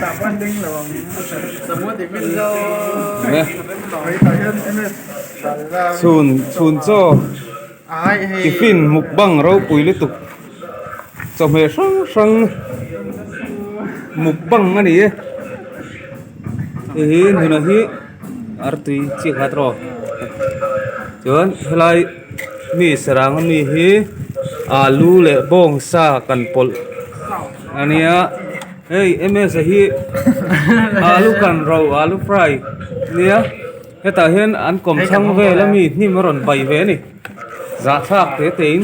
Tạm quan đinh là semua thì biết do nè mấy cái hơn em là sun cho ai hay tiffin mukbang rau pui le tuk som he sang mukbang ani e hi huna hi artui chi khatro chon helai mi sarang mi hi alu le bong sa kan pol ania hey ms hi alu kan rau alu fry nia heta hian an kom chang ve la mi ni maron bai ve ni za thak te tein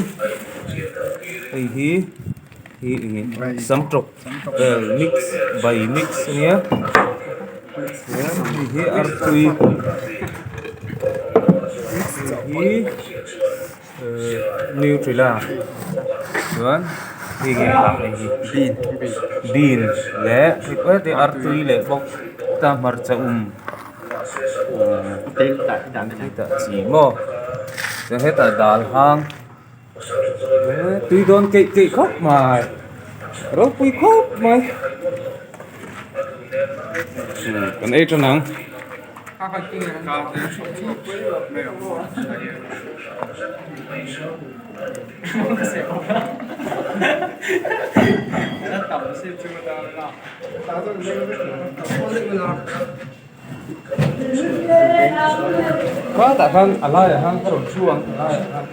ei hi ngi sam trok mix bai mix nia hi artui hi Nutrila chuan hi ge hak hi din le ko te artui le bok ta mar cha tên tại đàn hi ta chi mo te heta dal hang tui don ke khop mai ro pui khop mai còn ấy cho nắng có tại hang alai hang cái đồ chuông alai hang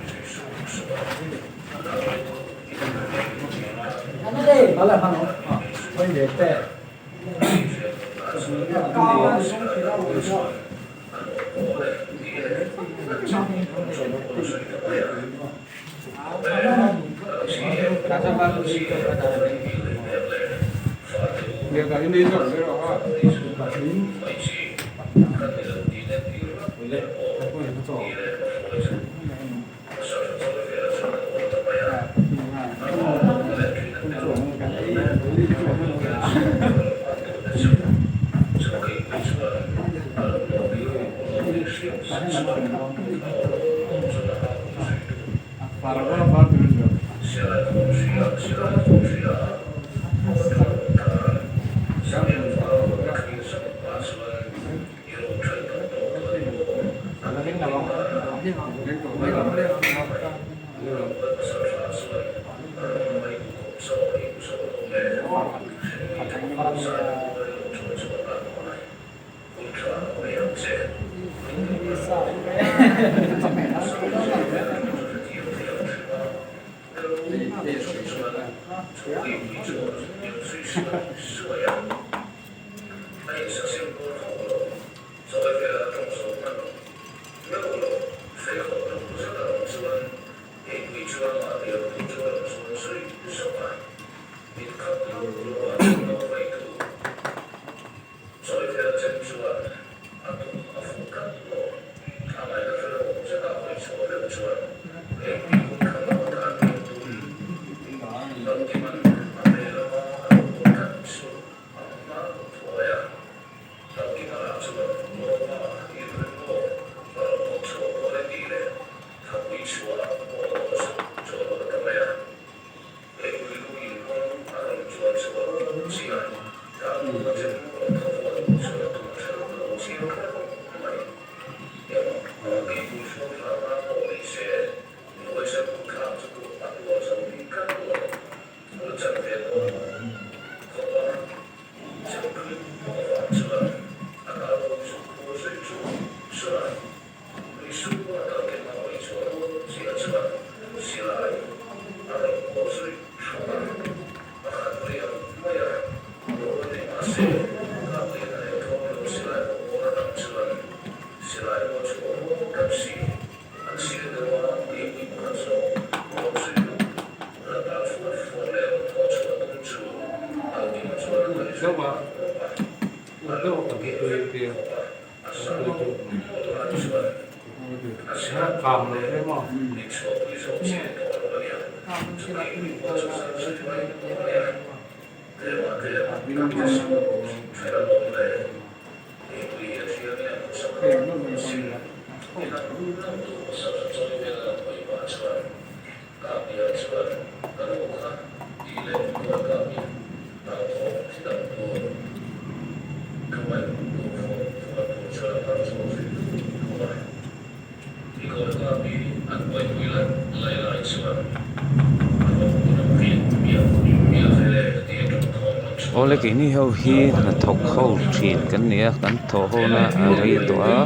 ole cái ni ho hi na thok ho thin kan nia kan tho ho na rei to a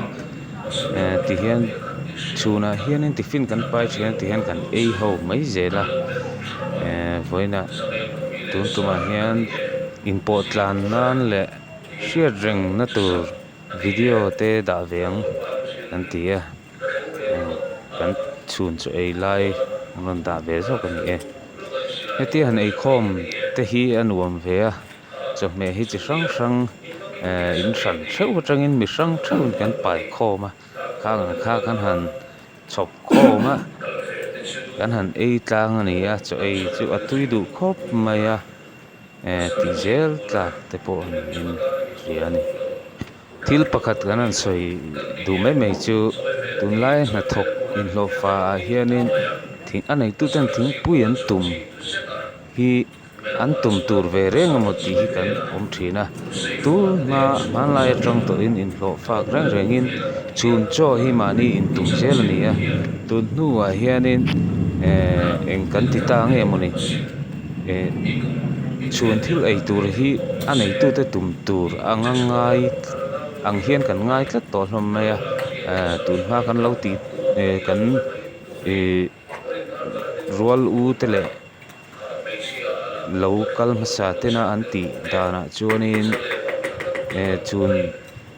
ti hian chuna hian in tiffin kan pai thian ti hian kan ei ho mai zela voina tun tuma hian import tlan nan le share reng na tur video te da veng kan tia kan chun chu ei lai non da ve zo kan e heti han ei khom te hi anuam ve a cho me hi chi sang sang in san theu atangin mi sang theu kan pai khoma kha kan han chop khoma kan han ei tlang ani a cho ei chu atui du khop mai a ti zel tlak te po in riani thil pakhat kan an soi du mai chu tunlai na thok in lo fa hianin thing anei tu tan thing pui an tum hi an tum tur ve reng mo ti hi kan om thina tu ma man lai atang to in lo fa reng rengin chun cho hi mani in tum zel ani a tun nu a hianin eng kan ti ta nge mo ni chun thil ei tur hi anei tu te tum tur angangai ang hian kan ngai tlat to hlom mai a tun ma kan lo ti kan rual u tele local masa tena anti dana chuanin chun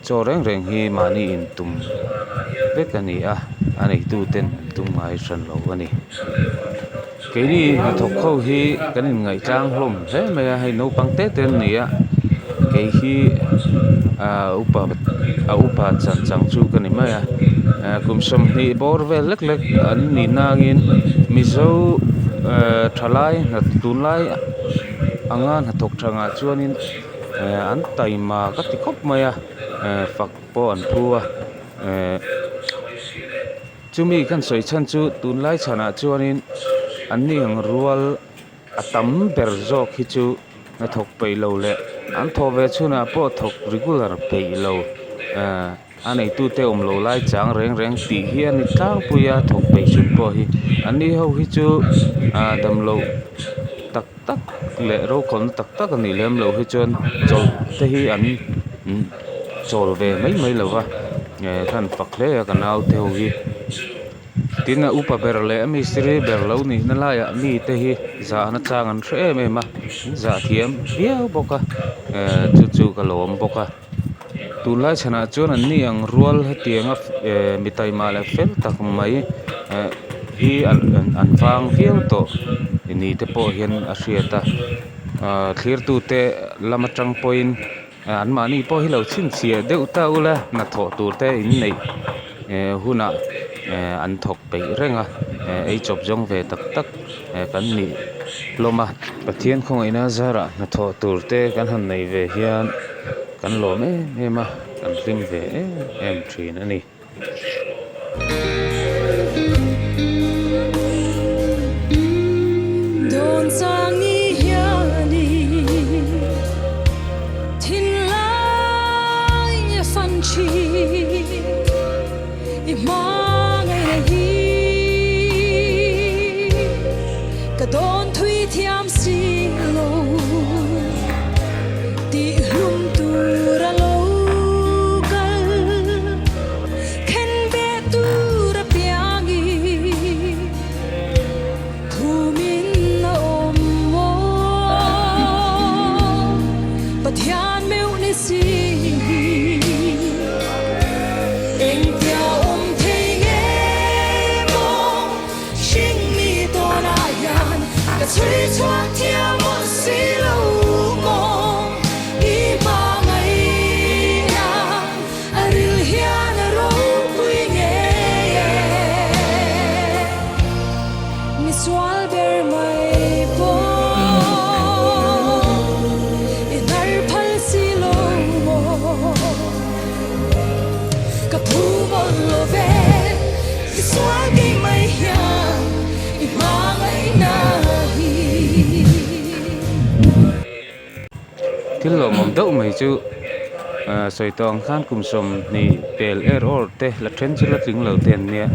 cho reng reng hi mani in tum vekani a anei tu ten tum ngai san lo ani cái đi thọc khâu hi cái này ngày trang hôm thế mà hay nấu bằng tết tên này á cái khi upa chan chang chu cái này mà cùng sum ni bor ve lek lek an ni nangin mizo thalai na tunlai angan thok thanga chuanin an taima ka ti khop maya fak po an phua chumi kan soi chan chu tunlai chana chuanin an ni ang rual atam ber zo khi chu na thok pei lo le an tho ve chuna po thok regular pei lo anei tu te om lo lai chang reng reng ti hian ni tlang puya thok pei chun po hi an ni ho hi chu dam lo tak tak le ro kon tak tak ani lem lo hi chon chol te hi an chol ve mai lo wa kan pakle kan au te ho hi tin upa ber le mi sri ber lo ni na la ya mi te hi za na chang an thre me ma za thiam biao boka chu ka lom boka tu lai chana chon an ni ang rual hetianga mi tai ma le fel tak mai hi an wang viau to ni te po hian a hriata clear tu te lama tang point an ma ni po hi lo chin chia deuh ta ula na tho tur te in nei huna an thok pe renga ei chop jong ve tak tak kan ni loma pathian khong ina zara na tho tur te kan han nei ve hian kan lo me ma kan hlim ve em thin ani don sang ni hiani thin lai fan chi i mang ai hi ka don thui thiam si lo ti lum tu ra lo kal khen be tu ra piangi thu min na om mo pathian meu ni si eng tia om thei nge mo shing mi to na yan ka chui chuak tia mo si lo mo i ma ngai na aril hian ro pui nge mi swal ber mai po i nar phal si lo mo ka pu mo lo ve mi swal gi mai hian i ma ngai na hi thil lo mom deuh mai chu soi tong khan kum som ni pel or te la thren chu la tling lo ten nia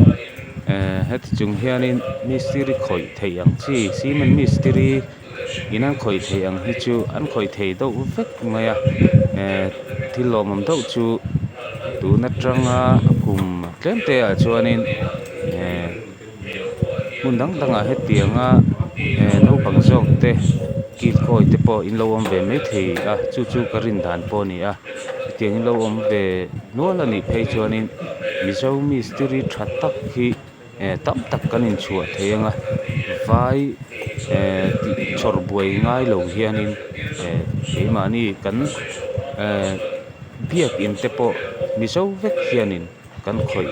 hết chúng hianin mystery khởi thầy ang chi si man mystery inan khởi thầy ang hi chu an khởi thầy đâu vek maya thi lo mam đâu chu tu na tranga kum tlem te a chuanin mun dang dang a het tianga no pang jok te ki khoi te po in lo om ve me thei a chu chu karin dan po ni a tiang in lo om ve no la ni phei chuanin mizo mystery thatak hi tam tak kanin chua theianga vai ti chor buai ngai lo hianin mani kan biak in te po mizo vek hianin kan khoi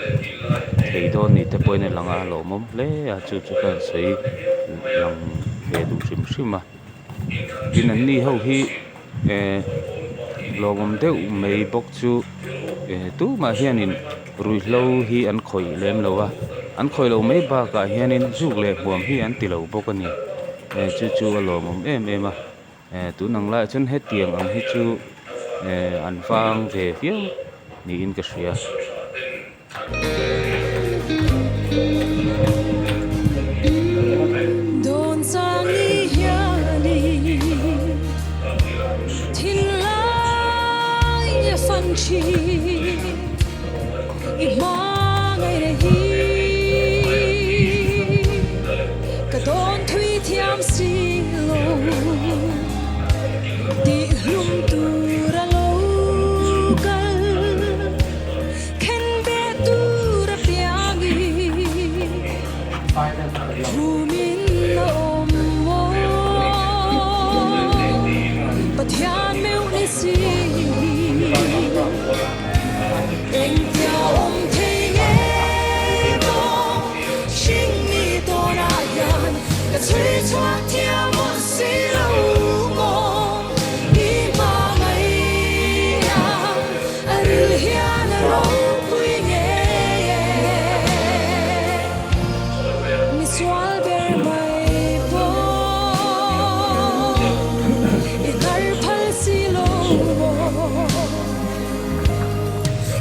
thei do ni te poine langa lo mom le a chu chu kan sei lang ve du sim sima tin an ni ho hi lo mom deuh mei bok chu tu ma hianin rui lo hi an khoi lem lo a an khoi lo mai ba ka hianin zuk le huam hi an ti lo bok ani chu chu lo mom em a tu nang la chun he tiang ang hi chu an fang ve fiam ni in ka shria Don sang ni hiani Tin lai ya fan chi I ma ngai re hi Ka don thui thiam si lo Di lum tu ra lo kal Ken be tu ra piangi Rumin om mo Pathian meu ni si Anh theo om thei nghe bo Sing mi to na yan Ka chui choak theo mo si lo mo I ma ngai yang A ril hian a ro pui nghe Mi swal ber mai po I kar phal si lo mo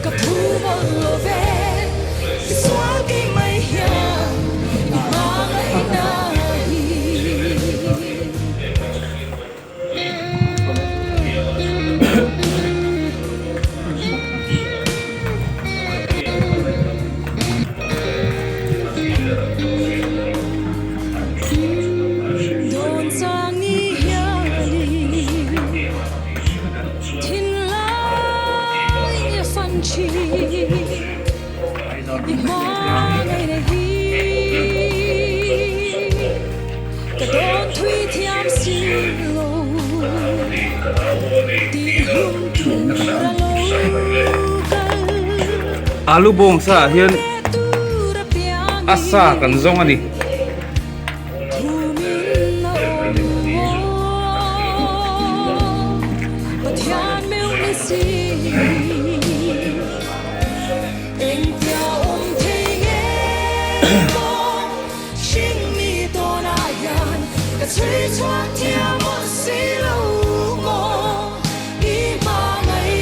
Ka phu mo lo ve Mi swal ki mai hian I ma ngai na hi Don sang ni hiani Tin lai ya fan chi I ma ngai na hi Ka don thui thiam si lo Di hum tu ra lo kal alu bong sa hian Tu ra piang asa kan zong ani Rumin om mo Pathian meu ni si Anh theo om thei nghe bo Sing mi to na yan Ka chui choak theo mo si lo mo I ma ngai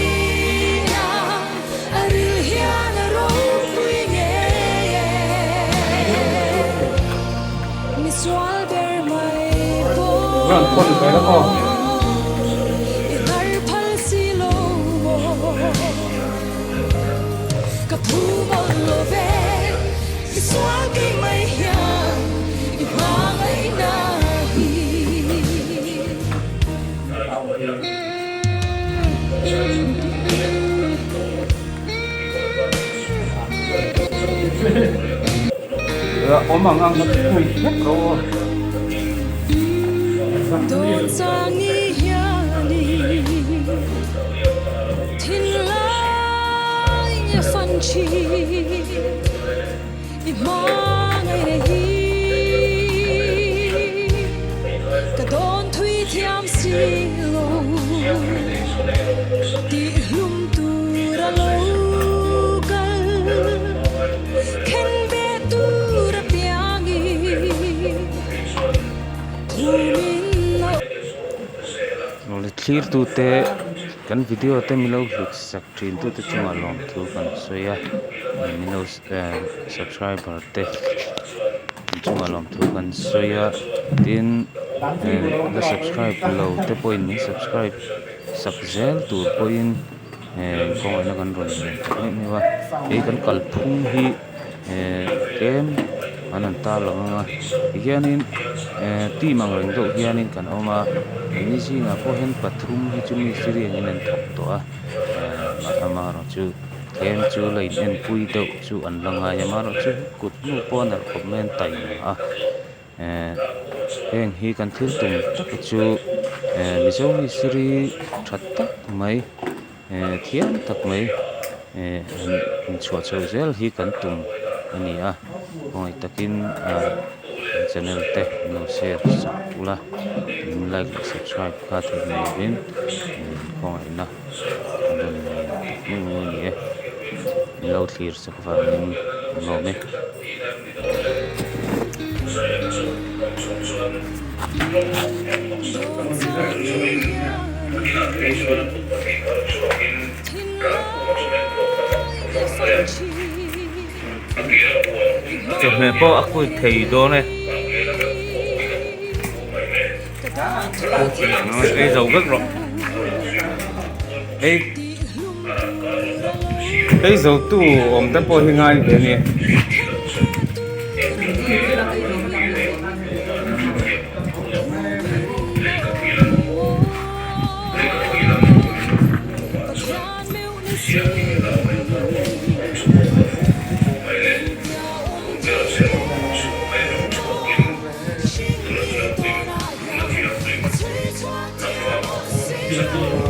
yang A ril hian a ro pui nghe Mi swal ber mai po ran kon kai la ko I kar phal si lo mo Ka phu mo lo ve Mi swal ki mai hian I ma ngai na hi omang ang hui het ro Don sang ni hiani Tin lai ya fan chi I ma ngai re hi Ka don thui thiam si lo Di lum tu ra lo kal Ken be tu ra piangi Rumin le clear tu te kan video te milo hlik sak thin tu te chunga lom thu kan soya milo subscriber te chunga lom thu kan soya tin la subscribe lo te point ni subscribe subscribe tur point kong ina kan ron ni wa ei kan kalphung hi kem anan ta langa hianin ti mangreng do hianin kan oma ni singa po hen pathum hi chumi siri nen thok to a ma ro chu kem chu lai nen pui do chu an langa ya ma ro chu kut nu pon ar comment tai a heng hi kan thil tum tak chu mizomi siri that tak mai thiam tak mai chua chau zel hi kan tum ani a hoi takin channel te no share ula like subscribe ka the ni bin hoi na don ni e lo thlir sa ka ni no me cho mẹ po aku thầy đó này cái dầu rất rồi cái dầu tu om ta po hình ai thế này Hãy subscribe cho kênh Ghiền Mì Gõ để không bỏ lỡ